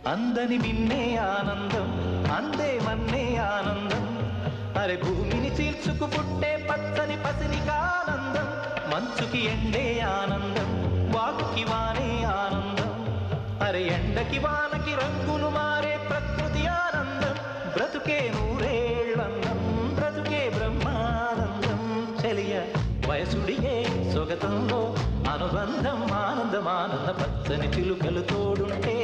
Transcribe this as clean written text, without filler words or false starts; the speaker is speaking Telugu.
అందని మిన్నే ఆనందం అందే మన్నే ఆనందం అరే భూమిని చీల్చుకు పుట్టే పచ్చని పసిలికానందం మంచుకి ఎండే ఆనందం వాకుకి వానే ఆనందం అరే ఎండకి వానకి రంగులు మారే ప్రకృతి ఆనందం బ్రతుకే నూరేళ్ళందం బ్రతుకే బ్రహ్మానందం చెలియ వయసుడిగే సొగతంలో అనుబంధం ఆనందం ఆనంద పచ్చని చిలుకలు తోడుంటే